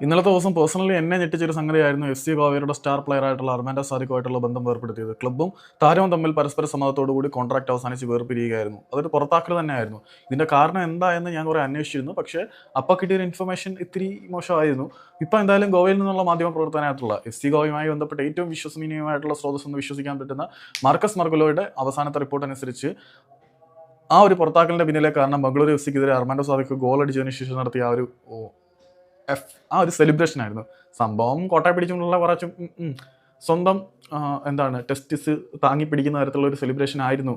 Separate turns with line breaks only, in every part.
ഇന്നലത്തെ ദിവസം പേഴ്സണലി എന്നെ ഞെട്ടിച്ചൊരു സംഗതിയായിരുന്നു എഫ് സി ഗോവയുടെ സ്റ്റാർ പ്ലെയർ ആയിട്ടുള്ള അർമാൻഡോ സാദിക്കുമായിട്ടുള്ള ബന്ധം വേർപ്പെടുത്തിയത്. ക്ലബ്ബും താരവും തമ്മിൽ പരസ്പര സമ്മതത്തോടുകൂടി കോൺട്രാക്ട് അവസാനിച്ച് വേർപിരിയുകയായിരുന്നു. അതൊരു പുറത്താക്കൽ തന്നെയായിരുന്നു. ഇതിന്റെ കാരണം എന്താ എന്ന് ഞാൻ കുറെ അന്വേഷിച്ചിരുന്നു. പക്ഷേ അപ്പോൾ കിട്ടിയൊരു ഇൻഫർമേഷൻ ഇത്തിരി മോശമായിരുന്നു. ഇപ്പോൾ എന്തായാലും ഗോവയിൽ നിന്നുള്ള മാധ്യമ പ്രവർത്തനമായിട്ടുള്ള എഫ് സി ഗോവയുമായി ബന്ധപ്പെട്ട് ഏറ്റവും വിശ്വസനീയമായിട്ടുള്ള സ്രോതസ് എന്ന് വിശ്വസിക്കാൻ പറ്റുന്ന മാർക്കസ് മർഗുലോയുടെ അവസാനത്തെ റിപ്പോർട്ട് അനുസരിച്ച് ആ ഒരു പുറത്താക്കലിന്റെ പിന്നിലെ കാരണം ബംഗളൂരു എഫ് സിക്കെതിരെ അർമാൻഡോ സാദിക്ക് ഗോൾ അടിച്ചതിന് ശേഷം നടത്തിയ ആ ഒരു സെലിബ്രേഷൻ ആയിരുന്നു. സംഭവം കോട്ടയെ പിടിച്ചുകൊണ്ടുള്ള കുറച്ചും സ്വന്തം ടെസ്റ്റിസ് താങ്ങി പിടിക്കുന്ന തരത്തിലുള്ള ഒരു സെലിബ്രേഷൻ ആയിരുന്നു.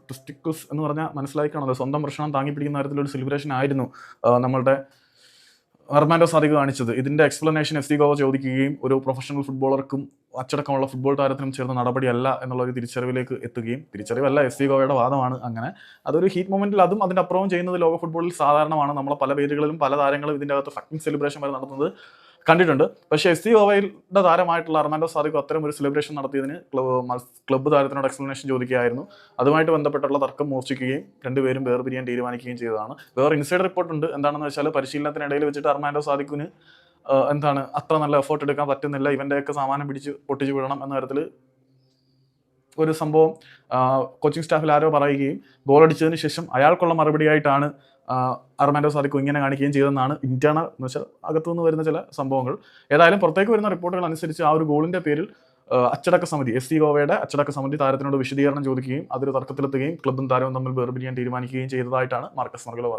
ടെസ്റ്റിക്കിൾസ് എന്ന് പറഞ്ഞാൽ മനസ്സിലാക്കണമല്ലോ, സ്വന്തം പ്രശ്നം താങ്ങി പിടിക്കുന്ന തരത്തിലുള്ള ഒരു സെലിബ്രേഷൻ ആയിരുന്നു നമ്മളുടെ അർമാൻഡോ സാദിക്ക് കാണിച്ചത്. ഇതിന്റെ എക്സ്പ്ലനേഷൻ എഫ് സി ഗോവ ചോദിക്കുകയും ഒരു പ്രൊഫഷണൽ ഫുട്ബോളർക്കും അച്ചടക്കമുള്ള ഫുട്ബോൾ താരത്തിനും ചേർന്ന നടപടിയല്ല എന്നുള്ള ഒരു തിരിച്ചറിവിലേക്ക് എത്തുകയും, തിരിച്ചറിവല്ല എഫ് സി ഗോവയുടെ വാദമാണ്, അങ്ങനെ അതൊരു ഹീറ്റ് മൊമെന്റിൽ അതും അതിന്റെ അപ്പുറവും ചെയ്യുന്നത് ലോക ഫുട്ബോളിൽ സാധാരണമാണ്. നമ്മളെ പല പേരുകളിലും പല താരങ്ങളും ഇതിൻ്റെ അകത്ത് ഫക്കിംഗ് സെലിബ്രേഷൻ വരെ നടത്തുന്നത് കണ്ടിട്ടുണ്ട്. പക്ഷേ എഫ് സി ഗോവയുടെ താരമായിട്ടുള്ള അർമാൻഡോ സാദിക്ക് അത്തരം ഒരു സെലിബ്രേഷൻ നടത്തിയതിന് ക്ലബ്ബ് താരത്തിനോട് എക്സ്പ്ലനേഷൻ ചോദിക്കുകയായിരുന്നു. അതുമായിട്ട് ബന്ധപ്പെട്ടുള്ള തർക്കം മൂർച്ഛിക്കുകയും രണ്ടുപേരും വേർപിരിയാൻ തീരുമാനിക്കുകയും ചെയ്തതാണ്. വേറെ ഇൻസൈഡ് റിപ്പോർട്ട് ഉണ്ട്. എന്താണെന്ന് വെച്ചാൽ പരിശീലനത്തിനിടയിൽ വെച്ചിട്ട് അർമാൻഡോ സാദിക്കിന് അത്ര നല്ല എഫേർട്ട് എടുക്കാൻ പറ്റുന്നില്ല, ഇവൻ്റെയൊക്കെ സാമാനം പിടിച്ച് പൊട്ടിച്ചു വിടണം എന്ന തരത്തിൽ ഒരു സംഭവം കോച്ചിങ് സ്റ്റാഫിൽ ആരോ പറയുകയും ഗോൾ അടിച്ചതിന് ശേഷം അയാൾക്കുള്ള മറുപടിയായിട്ടാണ് അർമാൻഡോ സാദിക്ക് ഇങ്ങനെ കാണിക്കുകയും ചെയ്തെന്നാണ് ഇന്റേണൽ എന്ന് വെച്ചാൽ അകത്തുനിന്ന് വരുന്ന ചില സംഭവങ്ങൾ. ഏതായാലും പുറത്തേക്ക് വരുന്ന റിപ്പോർട്ടുകൾ അനുസരിച്ച് ആ ഒരു ഗോളിന്റെ പേരിൽ അച്ചടക്ക സമിതി, എഫ് സി ഗോവയുടെ അച്ചടക്ക സമിതി താരത്തിനോട് വിശദീകരണം ചോദിക്കുകയും അതൊരു തർക്കത്തിലെത്തുകയും ക്ലബ്ബും താരവും തമ്മിൽ വേർപിരിയാൻ തീരുമാനിക്കുകയും ചെയ്തതായിട്ടാണ് മാർക്കസ് മർഗുലോ പറയുന്നത്.